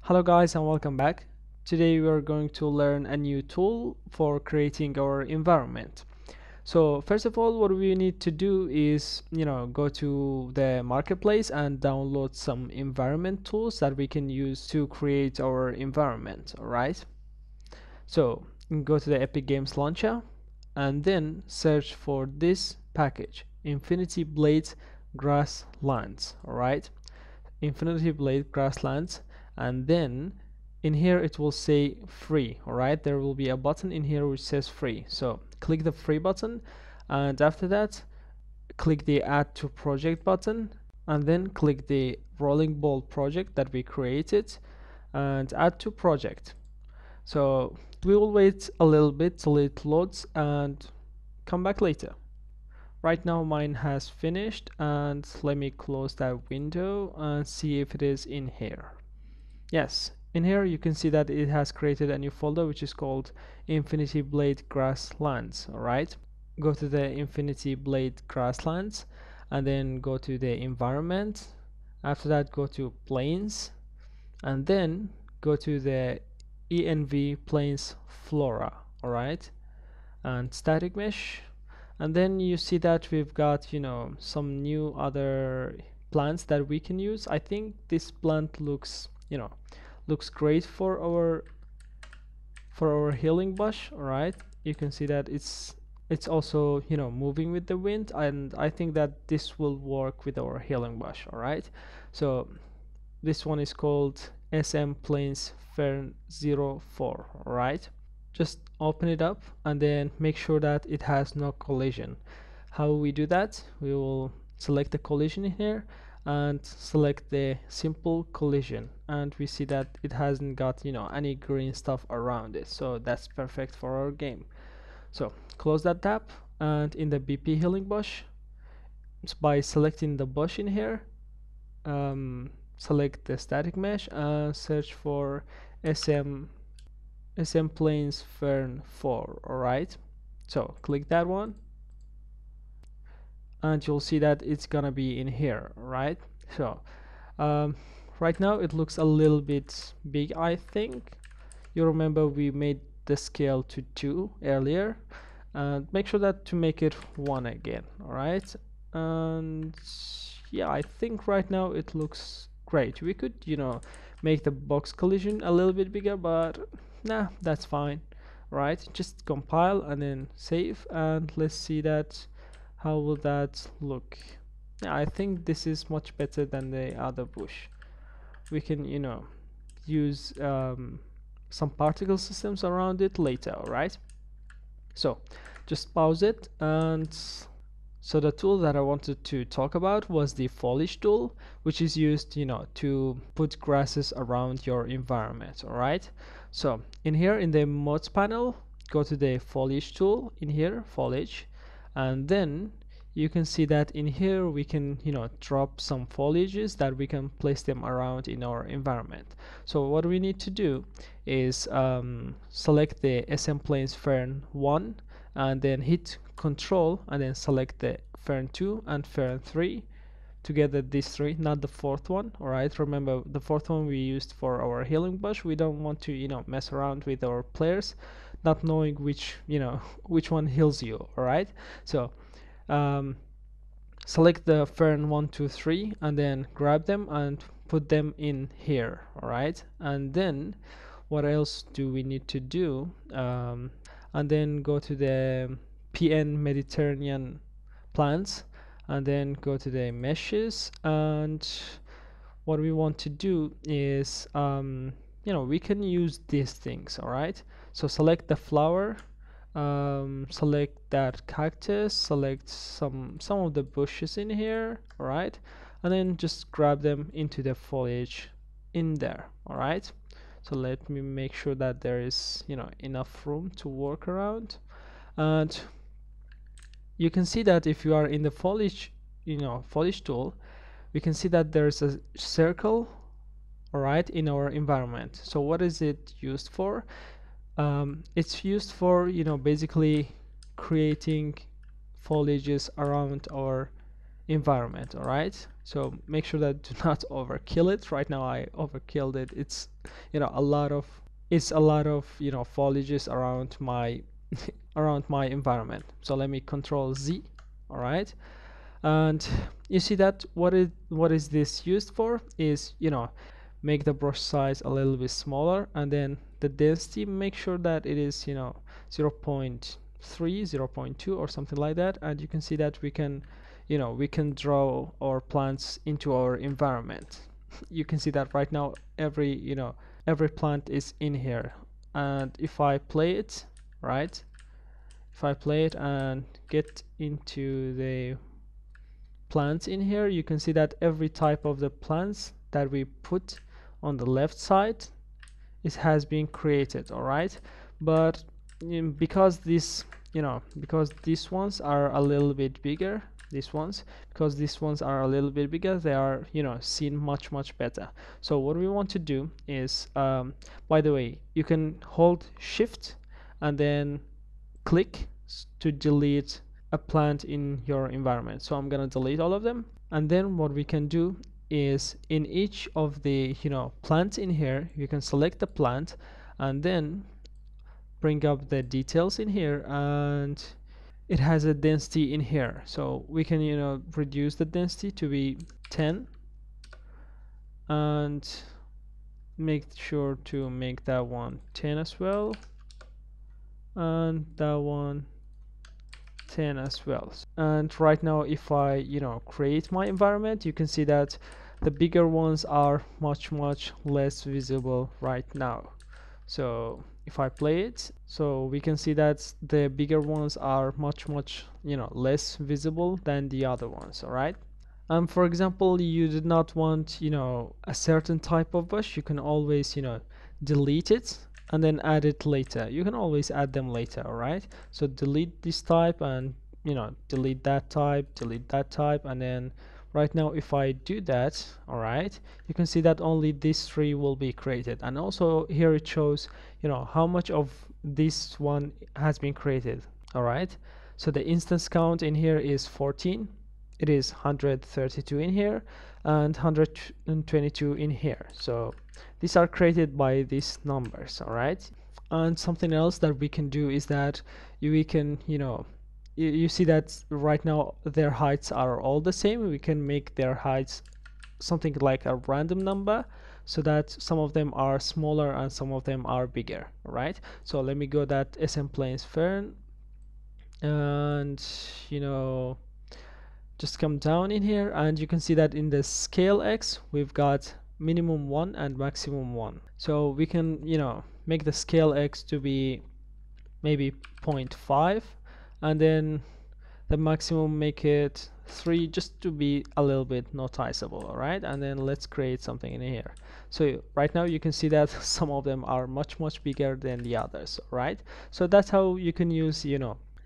Hello guys and welcome back. Today we are going to learn a new tool for creating our environment. So first of all, what we need to do is, go to the marketplace and download some environment tools that we can use to create our environment, all right? So go to the Epic Games launcher and then search for this package, Infinity Blade Grasslands, all right? Infinity Blade Grasslands, and then in here it will say free. All right, there will be a button in here which says free, so click the free button, and after that click the add to project button, and then click the rolling ball project that we created and add to project. So we will wait a little bit till it loads and come back later. Right now mine has finished, and let me close that window and see if it is in here. Yes, in here you can see that it has created a new folder which is called Infinity Blade Grasslands. Alright, go to the Infinity Blade Grasslands and then go to the environment. After that go to plains and then go to the ENV plains flora. Alright, and static mesh, and then you see that we've got some new other plants that we can use. I think this plant looks looks great for our healing bush. All right, you can see that it's also moving with the wind, and I think that this will work with our healing bush. All right, so this one is called SM Plains Fern 04. All right, just open it up and then make sure that it has no collision. How we do that? We will select the collision here and select the simple collision, and we see that it hasn't got any green stuff around it, so that's perfect for our game. So close that tab, and in the BP healing bush, by selecting the bush in here, select the static mesh and search for SM Plains Fern 4. Alright, so click that one and you'll see that it's gonna be in here. Right, so right now it looks a little bit big. I think you remember we made the scale to 2 earlier, and make sure that to make it 1 again. Alright, and yeah, I think right now it looks great. We could make the box collision a little bit bigger, but nah, that's fine. Right, just compile and then save, and let's see that how will that look. Yeah, I think this is much better than the other bush. We can use some particle systems around it later. All right, so just pause it. And so the tool that I wanted to talk about was the foliage tool, which is used to put grasses around your environment. All right, so in here in the modes panel, go to the foliage tool, in here foliage, and then you can see that in here we can drop some foliages that we can place them around in our environment. So what we need to do is select the SM Plains Fern 1 and then hit Control and then select the Fern 2 and Fern 3 together, these three, not the fourth one. All right, remember the fourth one we used for our healing bush. We don't want to mess around with our players not knowing which which one heals you. All right, so select the Fern 1, 2, 3 and then grab them and put them in here. All right, and then what else do we need to do? And then go to the PN Mediterranean plants and then go to the meshes, and what we want to do is we can use these things. All right, so select the flower, select that cactus, select some of the bushes in here. All right, and then just grab them into the foliage in there. All right, so let me make sure that there is enough room to work around. And you can see that if you are in the foliage foliage tool, we can see that there's a circle, all right, in our environment. So what is it used for? It's used for basically creating foliages around our environment. All right, so make sure that do not overkill it. Right now I overkilled it. It's a lot of foliages around my around my environment. So let me control Z. All right, and you see that what is this used for is make the brush size a little bit smaller, and then the density, make sure that it is 0 0.3, 0 0.2 or something like that. And you can see that we can draw our plants into our environment. You can see that right now every plant is in here. And if I play it, right, if I play it and get into the plants in here, you can see that every type of the plants that we put on the left side, it has been created. All right, but because because these ones are a little bit bigger, because these ones are a little bit bigger, they are seen much better. So what we want to do is, by the way, you can hold shift and then click to delete a plant in your environment. So I'm gonna delete all of them, and then what we can do is in each of the plants in here, you can select the plant and then bring up the details in here, and it has a density in here. So we can reduce the density to be 10 and make sure to make that one 10 as well, and that one 10 as well. And right now if I create my environment, you can see that the bigger ones are much less visible right now. So if I play it, so we can see that the bigger ones are much less visible than the other ones. All right, for example, you did not want a certain type of bush, you can always delete it and then add it later. You can always add them later. All right, so delete this type and delete that type, and then right now if I do that, all right, you can see that only these three will be created. And also here it shows how much of this one has been created. All right, so the instance count in here is 14, it is 132 in here and 122 in here. So these are created by these numbers. All right, and something else that we can do is that we can you see that right now their heights are all the same. We can make their heights something like a random number, so that some of them are smaller and some of them are bigger. All right, so let me go that SM planes fern, and just come down in here, and you can see that in the scale X we've got minimum 1 and maximum 1. So we can make the scale X to be maybe 0.5, and then the maximum make it 3, just to be a little bit noticeable. All right, and then let's create something in here. So right now you can see that some of them are much bigger than the others. All right, so that's how you can use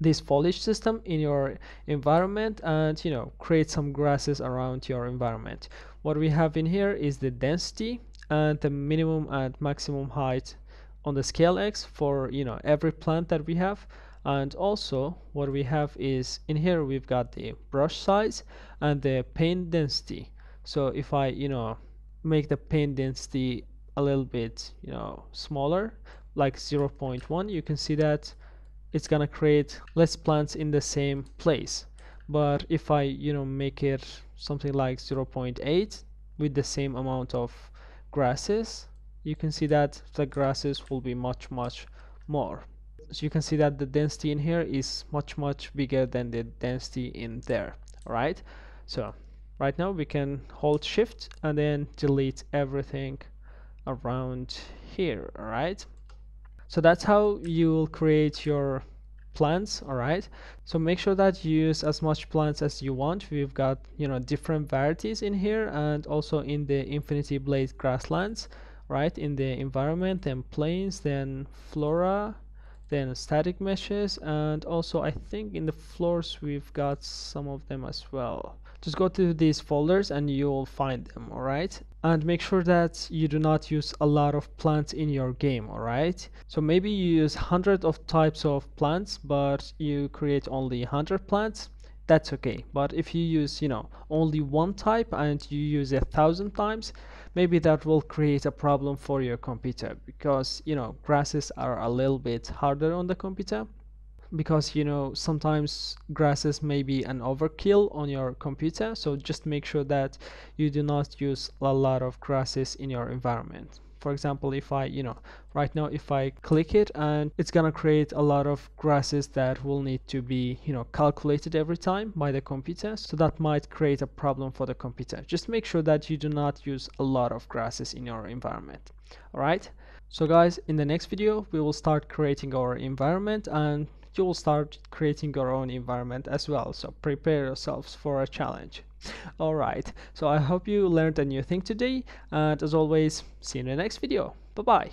this foliage system in your environment and create some grasses around your environment. What we have in here is the density and the minimum and maximum height on the scale X for every plant that we have. And also what we have is in here we've got the brush size and the paint density. So if I make the paint density a little bit smaller, like 0.1, you can see that it's gonna create less plants in the same place. But if I make it something like 0.8 with the same amount of grasses, you can see that the grasses will be much more. So you can see that the density in here is much bigger than the density in there. All right, so right now we can hold shift and then delete everything around here. All right, so that's how you will create your plants. All right, so make sure that you use as much plants as you want. We've got different varieties in here, and also in the infinity blade grasslands, right, in the environment, then plains, then flora, then static meshes, and also I think in the floors we've got some of them as well. Just go to these folders and you'll find them. All right, and make sure that you do not use a lot of plants in your game. All right, so maybe you use hundreds of types of plants but you create only 100 plants. that's okay. But if you use, only one type and you use 1,000 times, maybe that will create a problem for your computer, because grasses are a little bit harder on the computer, because sometimes grasses may be an overkill on your computer. So just make sure that you do not use a lot of grasses in your environment. For example, if I right now, if I click it, and it's gonna create a lot of grasses that will need to be calculated every time by the computer, so that might create a problem for the computer. Just make sure that you do not use a lot of grasses in your environment. All right, so guys, in the next video we will start creating our environment, and you will start creating your own environment as well. So prepare yourselves for a challenge. All right, so I hope you learned a new thing today, and as always, see you in the next video. Bye bye.